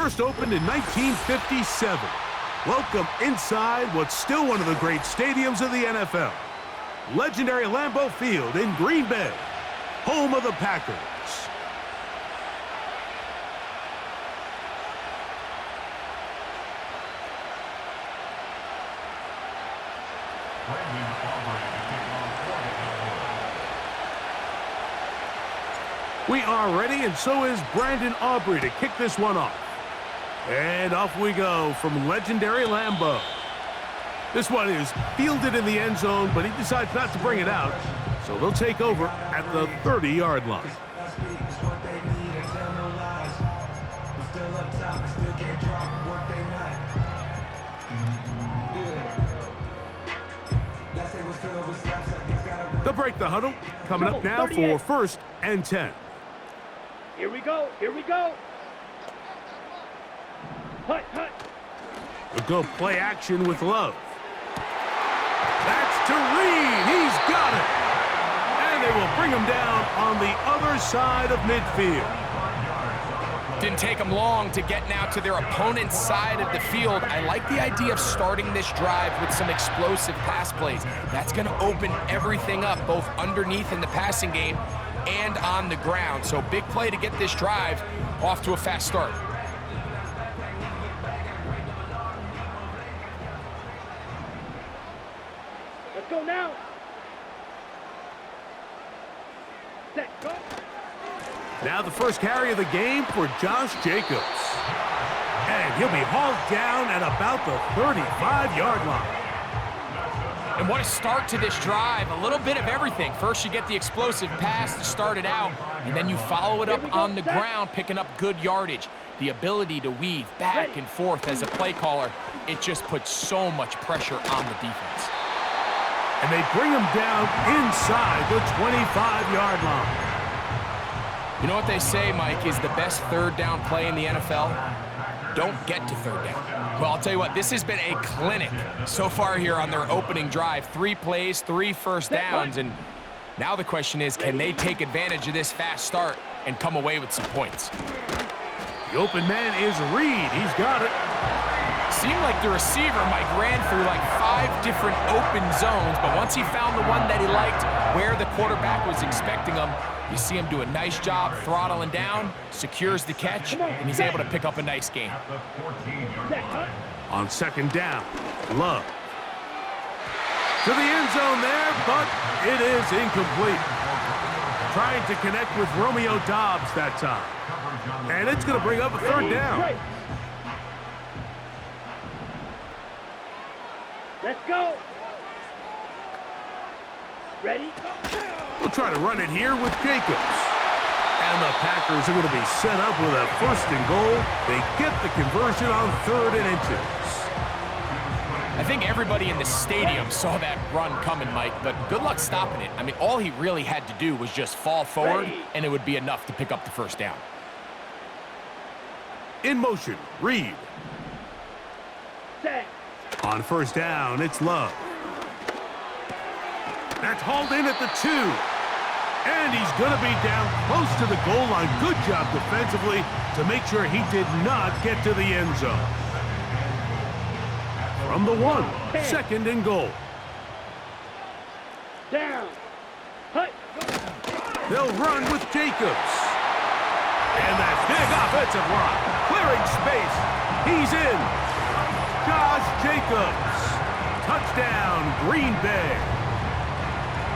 First opened in 1957. Welcome inside what's still one of the great stadiums of the NFL. Legendary Lambeau Field in Green Bay, home of the Packers. We are ready, and so is Brandon Aubrey to kick this one off. And off we go from legendary Lambeau. This one is fielded in the end zone, but he decides not to bring it out. So they'll take over at the 30-yard line. They'll break the huddle. Coming up now for 1st and 10. Here we go. Here we go. Hut, hut. We'll go play action with Love. That's to Reed. He's got it. And they will bring him down on the other side of midfield. Didn't take them long to get now to their opponent's side of the field. I like the idea of starting this drive with some explosive pass plays. That's going to open everything up, both underneath in the passing game and on the ground. So big play to get this drive off to a fast start. Let's go now. Set, go. Now the first carry of the game for Josh Jacobs. And he'll be hauled down at about the 35-yard line. And what a start to this drive. A little bit of everything. First you get the explosive pass to start it out, and then you follow it up on the ground, picking up good yardage. The ability to weave back and forth as a play caller, it just puts so much pressure on the defense. And they bring him down inside the 25-yard line. You know what they say, Mike, is the best third down play in the NFL? Don't get to third down. Well, I'll tell you what, this has been a clinic so far here on their opening drive. 3 plays, 3 first downs, and now the question is, can they take advantage of this fast start and come away with some points? The open man is Reed. He's got it. Seemed like the receiver, Mike, ran through like 5 different open zones, but once he found the one that he liked, where the quarterback was expecting him, you see him do a nice job throttling down, secures the catch, and he's able to pick up a nice gain. On 2nd down, Love. To the end zone there, but it is incomplete. Trying to connect with Romeo Doubs that time. And it's going to bring up a 3rd down. Let's go. Ready? We'll try to run it here with Jacobs. And the Packers are going to be set up with a 1st and goal. They get the conversion on 3rd and inches. I think everybody in the stadium saw that run coming, Mike, but good luck stopping it. I mean, all he really had to do was just fall forward, and it would be enough to pick up the 1st down. In motion, Reed. Set. On 1st down, it's Love. That's hauled in at the 2. And he's going to be down close to the goal line. Good job defensively to make sure he did not get to the end zone. From the 1, 2nd and goal. Down. Hut. They'll run with Jacobs. And that big offensive line. Clearing space. He's in. Josh Jacobs. Touchdown, Green Bay.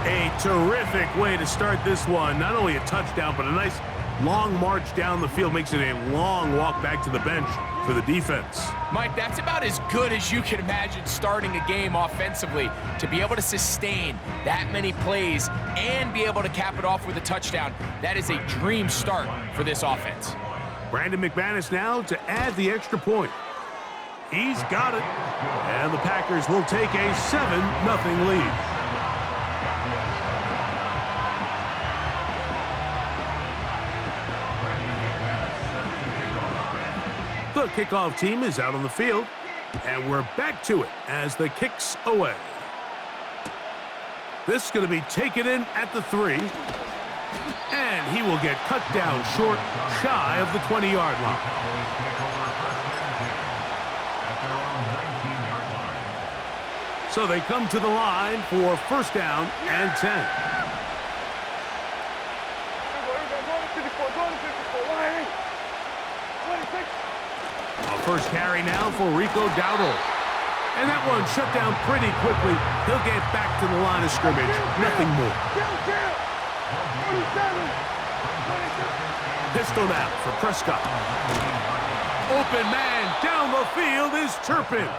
A terrific way to start this one. Not only a touchdown, but a nice long march down the field. Makes it a long walk back to the bench for the defense. Mike, that's about as good as you can imagine starting a game offensively. To be able to sustain that many plays and be able to cap it off with a touchdown, that is a dream start for this offense. Brandon McManus now to add the extra point. He's got it. And the Packers will take a 7-0 lead. The kickoff team is out on the field, and we're back to it as the kick's away. This is going to be taken in at the 3, and he will get cut down short, shy of the 20-yard line. So they come to the line for first down and 10. A first carry now for Rico Dowdle. And that one shut down pretty quickly. He'll get back to the line of scrimmage. Nothing more. Pistol now for Prescott. Open man down the field is Turpin.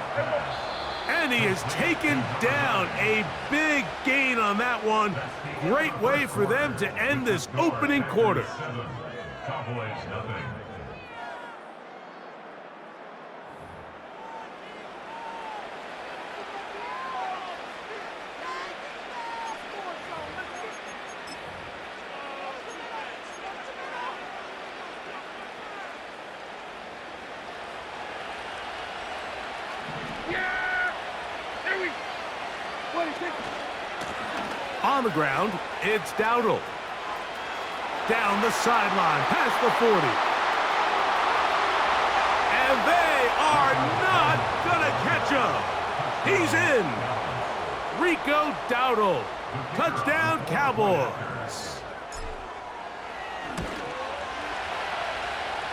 And he is taken down. A big gain on that one. Great way for them to end this opening quarter. On the ground, it's Dowdle. Down the sideline, past the 40. And they are not gonna catch him. He's in. Rico Dowdle. Touchdown, Cowboys.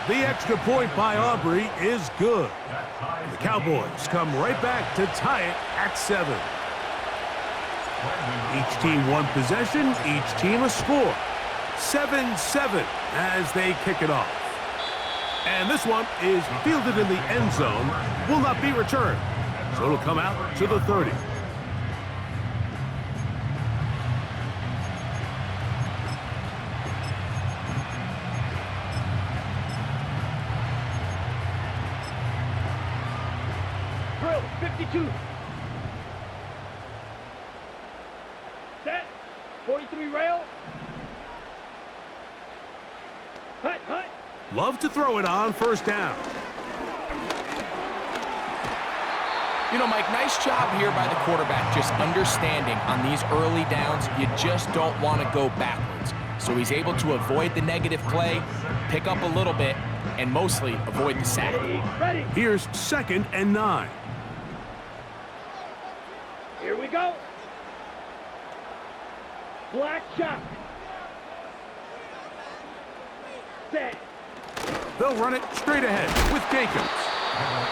The extra point by Aubrey is good. The Cowboys come right back to tie it at 7. Each team one possession, each team a score. 7-7 as they kick it off. And this one is fielded in the end zone, will not be returned. So it'll come out to the 30. Drill, 52. Set, 43 rail. Hut, hut. Love to throw it on first down. You know, Mike, nice job here by the quarterback, just understanding on these early downs, you just don't want to go backwards. So he's able to avoid the negative play, pick up a little bit, and mostly avoid the sack. Ready. Here's 2nd and 9. Here we go. Black shot. Set. They'll run it straight ahead with Jacobs.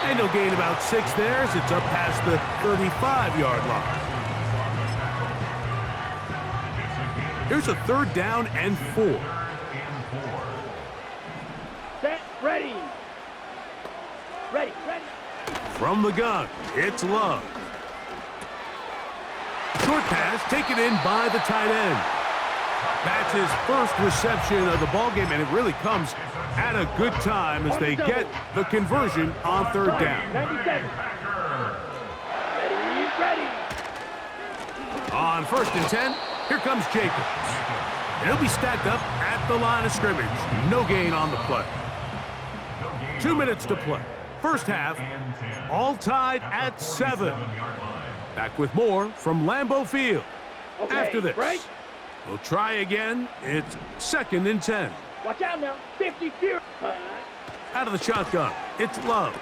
And he'll gain about 6 there as it's up past the 35-yard line. Here's a 3rd down and 4. Set. Ready. Ready. Ready. From the gun, it's Love. Short pass taken in by the tight end. That's his first reception of the ballgame, and it really comes at a good time as they get the conversion on 3rd down. 97. Ready. Ready. On 1st and 10, here comes Jacobs. And he'll be stacked up at the line of scrimmage. No gain on the play. 2 minutes to play. First half, all tied at 7. Back with more from Lambeau Field. Okay, After this, break. we'll try again. It's 2nd and 10. Watch out now. 50 feet. Out of the shotgun, it's Love.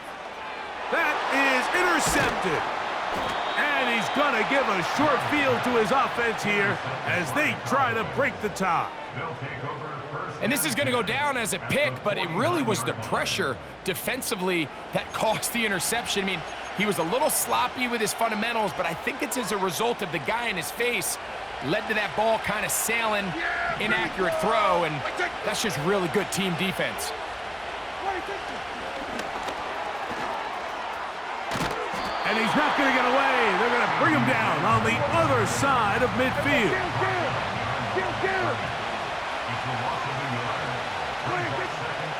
That is intercepted. And he's going to give a short field to his offense here as they try to break the tie. And this is going to go down as a pick, but it really was the pressure defensively that caused the interception. I mean, he was a little sloppy with his fundamentals, but I think it's as a result of the guy in his face led to that ball kind of sailing, inaccurate throw, and that's just really good team defense. And he's not going to get away. They're going to bring him down on the other side of midfield.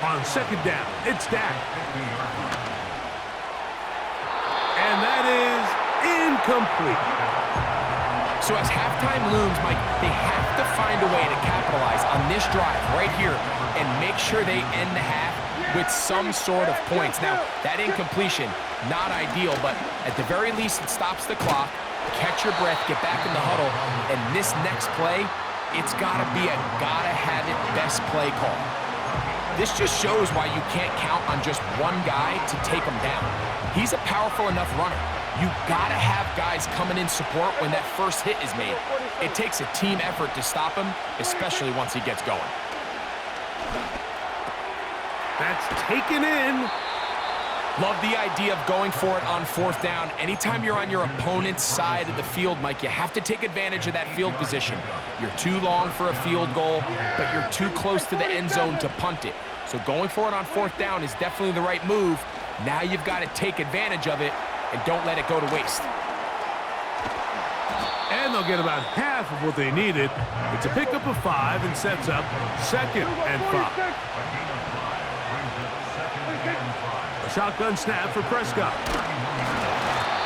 On 2nd down, it's Dak. And that is incomplete. So as halftime looms, Mike, they have to find a way to capitalize on this drive right here and make sure they end the half with some sort of points. Now, that incompletion, not ideal, but at the very least, it stops the clock. Catch your breath, get back in the huddle, and this next play, it's got to be a gotta-have-it best play call. This just shows why you can't count on just one guy to take him down. He's a powerful enough runner. You gotta have guys coming in support when that first hit is made. It takes a team effort to stop him, especially once he gets going. That's taken in. Love the idea of going for it on fourth down. Anytime you're on your opponent's side of the field, Mike, you have to take advantage of that field position. You're too long for a field goal, but you're too close to the end zone to punt it. So going for it on fourth down is definitely the right move. Now you've got to take advantage of it and don't let it go to waste. And they'll get about half of what they needed. It's a pickup of 5 and sets up 2nd and 5. A shotgun snap for Prescott.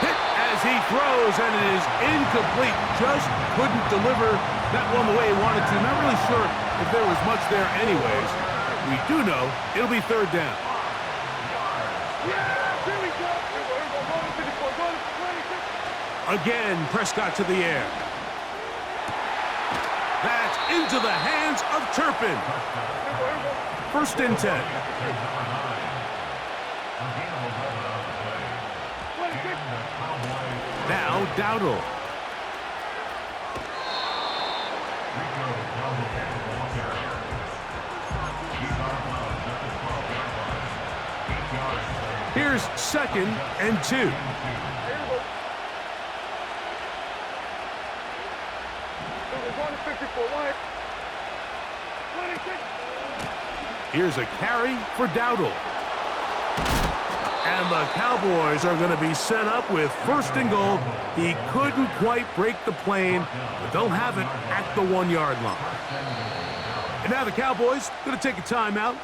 Hit as he throws, and it is incomplete. Just couldn't deliver that one the way he wanted to. Not really sure if there was much there anyways. We do know it'll be 3rd down. Again, Prescott to the air. That's into the hands of Turpin. 1st and 10. Now Dowdle. Here's 2nd and 2. Here's a carry for Dowdle. And the Cowboys are going to be set up with 1st and goal. He couldn't quite break the plane, but they'll have it at the 1-yard line. And now the Cowboys going to take a timeout,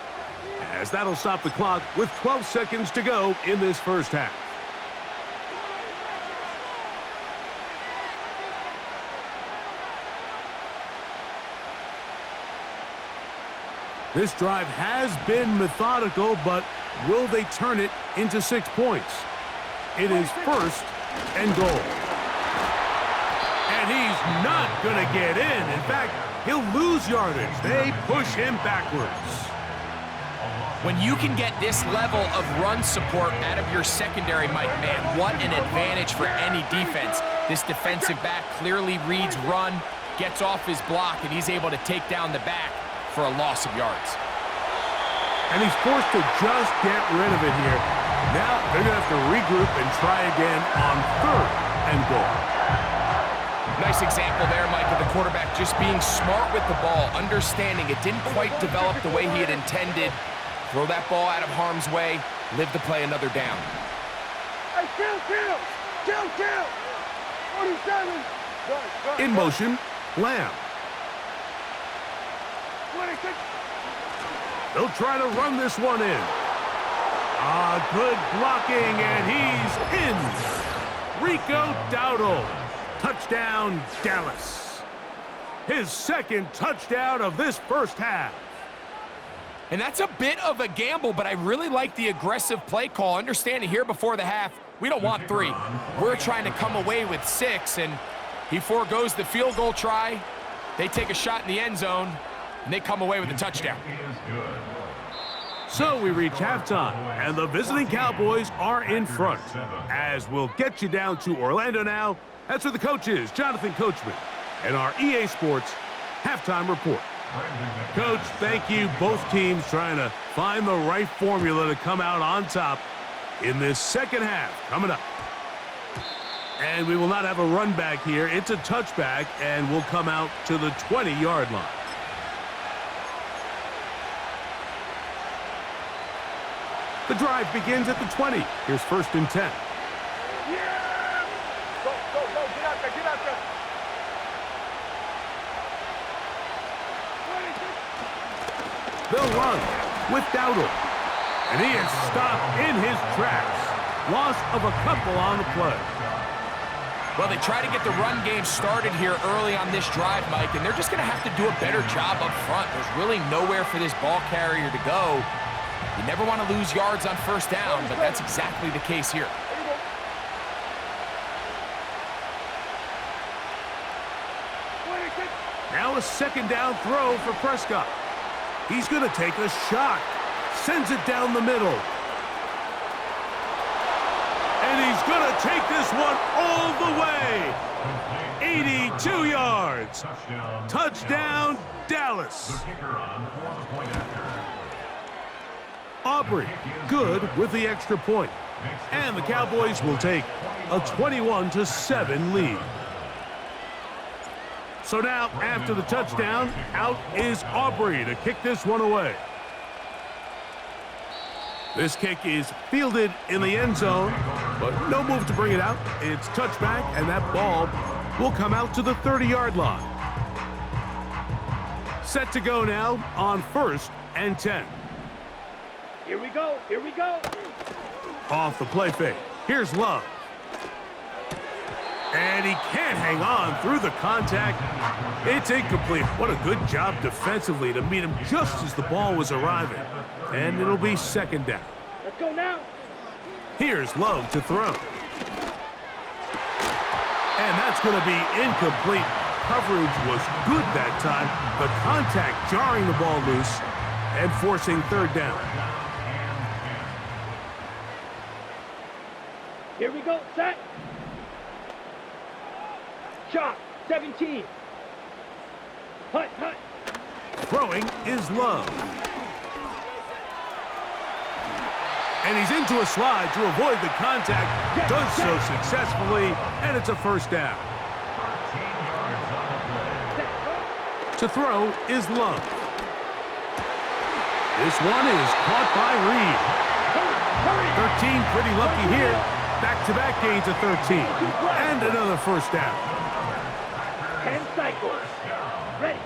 as that'll stop the clock with 12 seconds to go in this first half. This drive has been methodical, but will they turn it into 6 points? It is 1st and goal. And he's not going to get in. In fact, he'll lose yardage. They push him backwards. When you can get this level of run support out of your secondary, Mike, man, what an advantage for any defense. This defensive back clearly reads run, gets off his block, and he's able to take down the back for a loss of yards. And he's forced to just get rid of it here. Now they're going to have to regroup and try again on 3rd and goal. Nice example there, Mike, of the quarterback just being smart with the ball, understanding it didn't quite develop the way he had intended. Throw that ball out of harm's way, live to play another down. Hey, kill! 47! In motion, Lamb. 26! They'll try to run this one in. Good blocking, and he's in. Rico Dowdle. Touchdown, Dallas. His 2nd touchdown of this first half. And that's a bit of a gamble, but I really like the aggressive play call. Understanding here before the half, we don't want 3. We're trying to come away with 6, and he forgoes the field goal try. They take a shot in the end zone, and they come away with a touchdown. So we reach halftime, and the visiting Cowboys are in front. As we'll get you down to Orlando now, that's where the coach is, Jonathan Coachman, and our EA Sports halftime report. Coach, thank you. Both teams trying to find the right formula to come out on top in this second half coming up. And we will not have a run back here. It's a touchback, and we'll come out to the 20-yard line. The drive begins at the 20. Here's 1st and 10. Yeah! Go, get out there. 26! They'll run with Dowdle. And he is stopped in his tracks. Loss of a couple on the play. Well, they try to get the run game started here early on this drive, Mike, and they're just going to have to do a better job up front. There's really nowhere for this ball carrier to go. You never want to lose yards on 1st down, but that's exactly the case here. Now a 2nd down throw for Prescott. He's going to take a shot. Sends it down the middle. And he's He's going to take this one all the way. 82 yards. Touchdown, Dallas. Aubrey, good with the extra point. And the Cowboys will take a 21-7 lead. So now, after the touchdown, out is Aubrey to kick this one away. This kick is fielded in the end zone, but no move to bring it out. It's touchback, and that ball will come out to the 30-yard line. Set to go now on 1st and 10. Here we go. Here we go. Off the play fake. Here's Love. And he can't hang on through the contact. It's incomplete. What a good job defensively to meet him just as the ball was arriving. And it'll be 2nd down. Let's go now. Here's Love to throw. And that's going to be incomplete. Coverage was good that time. The contact jarring the ball loose and forcing 3rd down. Here we go. Set. Shot. 17. Hut, hut. Throwing is Love. And he's into a slide to avoid the contact. Does so successfully, and it's a 1st down. To throw is Love. This one is caught by Reed. 13 pretty lucky here. Back-to-back gains of 13. And another 1st down. 10 cycles. Ready.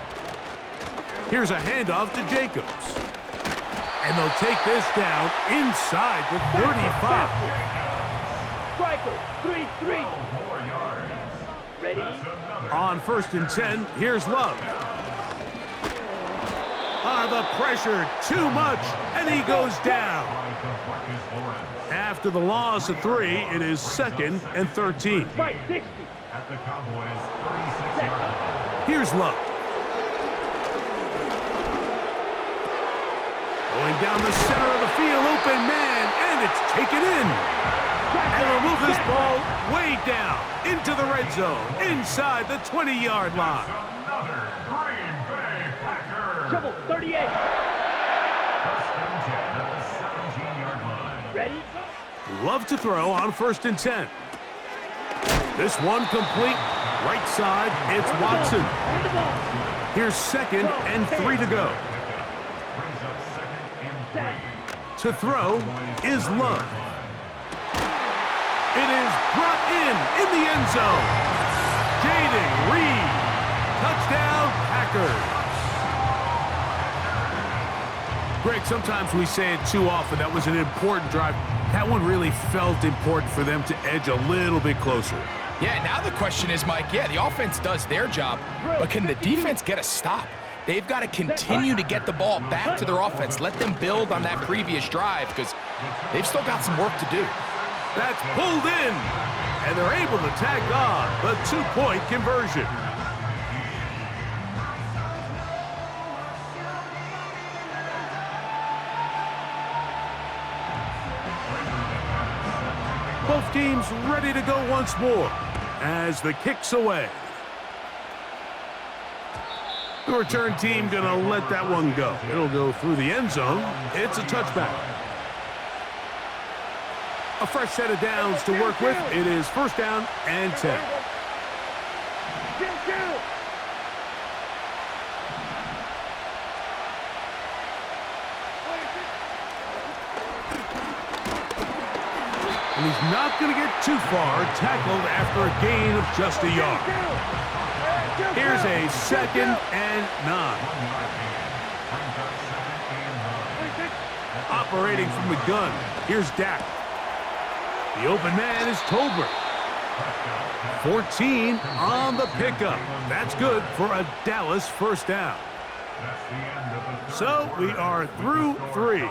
Here's a handoff to Jacobs. And they'll take this down inside the 35. Striker. 3-3. Ready. On 1st and 10, here's Love. The pressure, too much, and he goes down. After the loss of 3, it is 2nd and 13. Right, 60. Here's Love. Going down the center of the field, open man, and it's taken in. And they'll move this ball way down into the red zone, inside the 20-yard line. Trouble, 38. Ready? Love to throw on 1st and 10. This one complete. Right side, it's Watson. Here's 2nd and 3 to go. To throw is Love. It is brought in the end zone. Jaden Reed. Touchdown, Packers. Greg, sometimes we say it too often. That was an important drive. That one really felt important for them to edge a little bit closer. Yeah, now the question is, Mike, yeah, the offense does their job, but can the defense get a stop? They've got to continue to get the ball back to their offense. Let them build on that previous drive because they've still got some work to do. That's pulled in, and they're able to tack on the 2-point conversion. Both teams ready to go once more as the kick's away. The return team going to let that one go. It'll go through the end zone. It's a touchback. A fresh set of downs to work with. It is 1st down and 10. And he's not going to get too far, tackled after a gain of just a yard. Here's a 2nd and 9. Operating from the gun, here's Dak. The open man is Tolbert. 14 on the pickup. That's good for a Dallas 1st down. So we are through 3.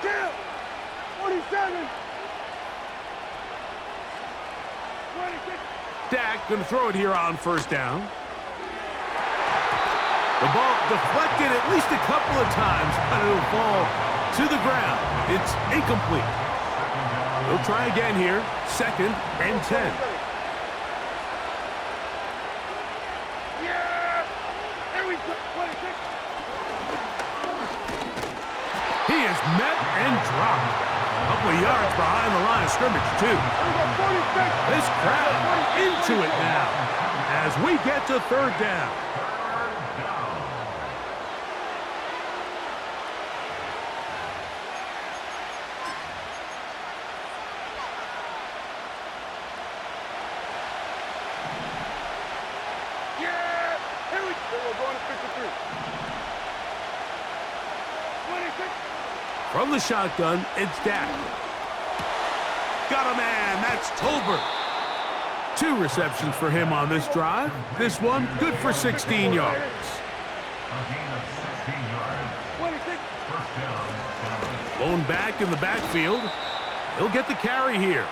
Kill! 47! 26! Dak going to throw it here on first down. The ball deflected at least a couple of times, but it'll fall to the ground. It's incomplete. He'll try again here. 2nd and 10. He is met and dropped. A couple of yards behind the line of scrimmage, too. This crowd into it now as we get to 3rd down. From the shotgun, it's Dak. Got a man, that's Tolbert. 2 receptions for him on this drive. This one, good for 16 yards. Blown back in the backfield. He'll get the carry here.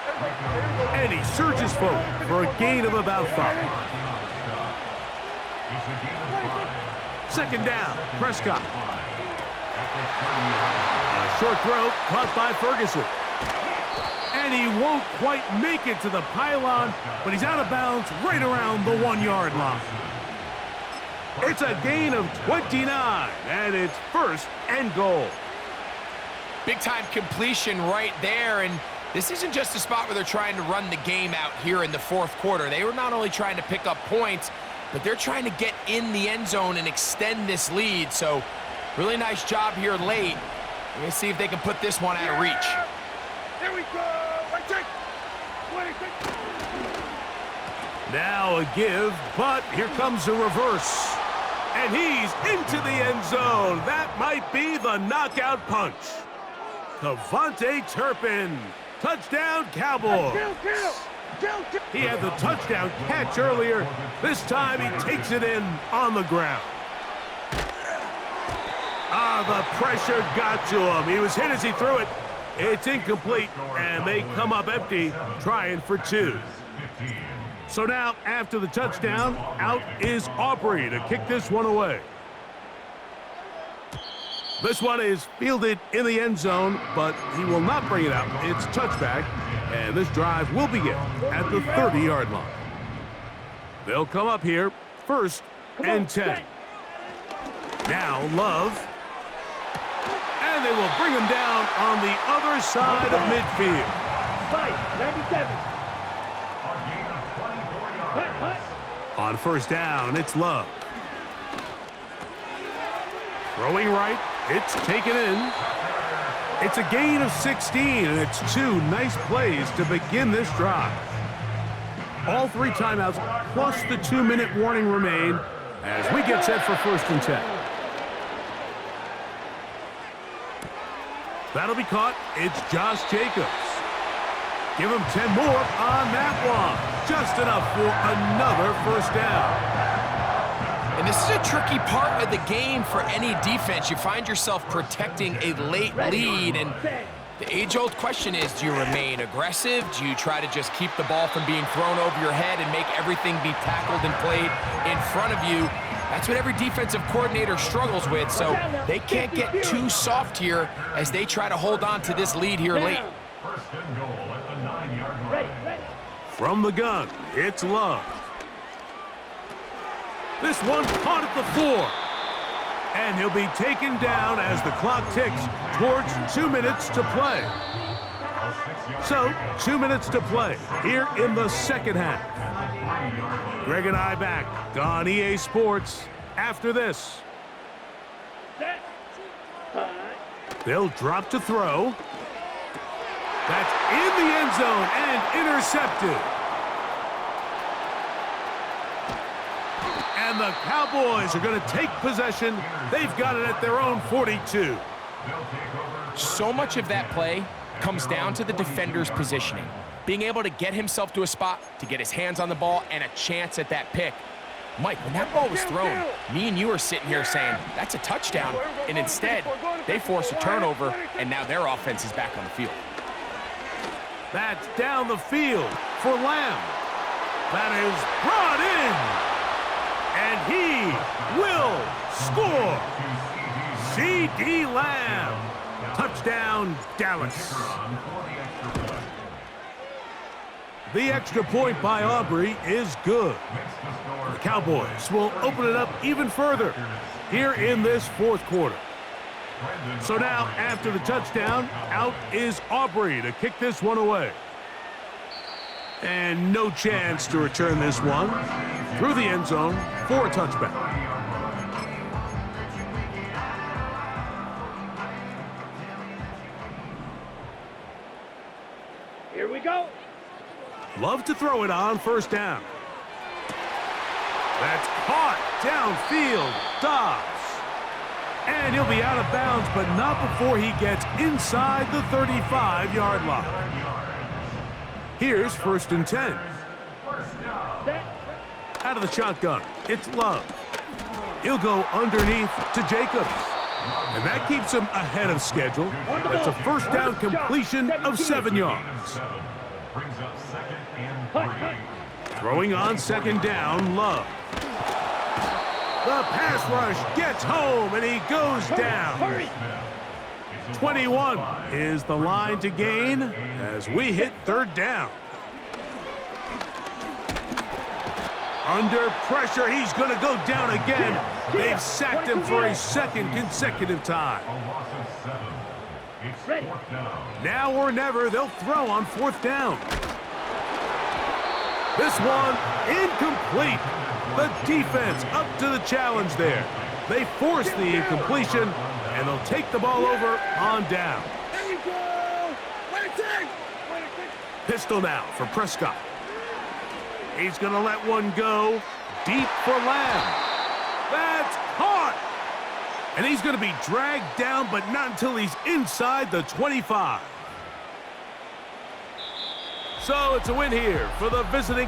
And he surges forward for a gain of about 5. 2nd down, Prescott. A short throw caught by Ferguson. And he won't quite make it to the pylon, but he's out of bounds right around the 1-yard line. It's a gain of 29, and it's 1st and goal. Big-time completion right there, and this isn't just a spot where they're trying to run the game out here in the 4th quarter. They were not only trying to pick up points, but they're trying to get in the end zone and extend this lead. So really nice job here late. We're going to see if they can put this one out of reach. Here we go. Now a give, but here comes a reverse. And he's into the end zone. That might be the knockout punch. Devontae Turpin. Touchdown, Cowboys. He had the touchdown catch earlier. This time he takes it in on the ground. The pressure got to him. He was hit as he threw it. It's incomplete, and they come up empty, trying for 2. So now, after the touchdown, out is Aubrey to kick this one away. This one is fielded in the end zone, but he will not bring it out. It's touchback, and this drive will begin at the 30-yard line. They'll come up here, 1st and 10. Now Love. And they will bring him down on the other side of midfield. 97. On 1st down, it's Love. Throwing right, it's taken in. It's a gain of 16, and it's 2 nice plays to begin this drive. All 3 timeouts, plus the 2-minute warning remain as we get set for 1st and 10. That'll be caught. It's Josh Jacobs. Give him 10 more on that one. Just enough for another 1st down. And this is a tricky part of the game for any defense. You find yourself protecting a late lead, and the age-old question is, do you remain aggressive? Do you try to just keep the ball from being thrown over your head and make everything be tackled and played in front of you? That's what every defensive coordinator struggles with, so they can't get too soft here as they try to hold on to this lead here late. From the gun, it's Love. This one caught at the 4. And he'll be taken down as the clock ticks towards 2 minutes to play. So, 2 minutes to play here in the 2nd half. Greg and I back on EA Sports after this. They'll drop to throw. That's in the end zone and intercepted. And the Cowboys are going to take possession. They've got it at their own 42. So much of that play comes down to the defender's positioning. Being able to get himself to a spot, to get his hands on the ball, and a chance at that pick. Mike, when that ball was thrown, me and you are sitting here saying, that's a touchdown. And instead, they force a turnover, and now their offense is back on the field. That's down the field for Lamb. That is brought in. And he will score. C.D. Lamb. Touchdown, Dallas. The extra point by Aubrey is good. The Cowboys will open it up even further here in this fourth quarter. So now, after the touchdown, out is Aubrey to kick this one away. And no chance to return this one through the end zone for a touchback. Here we go. Love to throw it on first down. That's caught downfield. Dobbs. And he'll be out of bounds, but not before he gets inside the 35-yard line. Here's 1st and 10. Out of the shotgun, it's Love. He'll go underneath to Jacobs. And that keeps him ahead of schedule. That's a first down completion of 7 yards. Throwing on 2nd down, Love. The pass rush gets home, and he goes down. 21 is the line to gain as we hit 3rd down. Under pressure, he's going to go down again. They've sacked him for a 2nd consecutive time. Now or never, they'll throw on 4th down. This one incomplete. The defense up to the challenge there. They force the incompletion, and they'll take the ball over on down. There we go. Pistol now for Prescott. He's going to let one go deep for Lamb. That's caught. And he's going to be dragged down, but not until he's inside the 25. So it's a win here for the visiting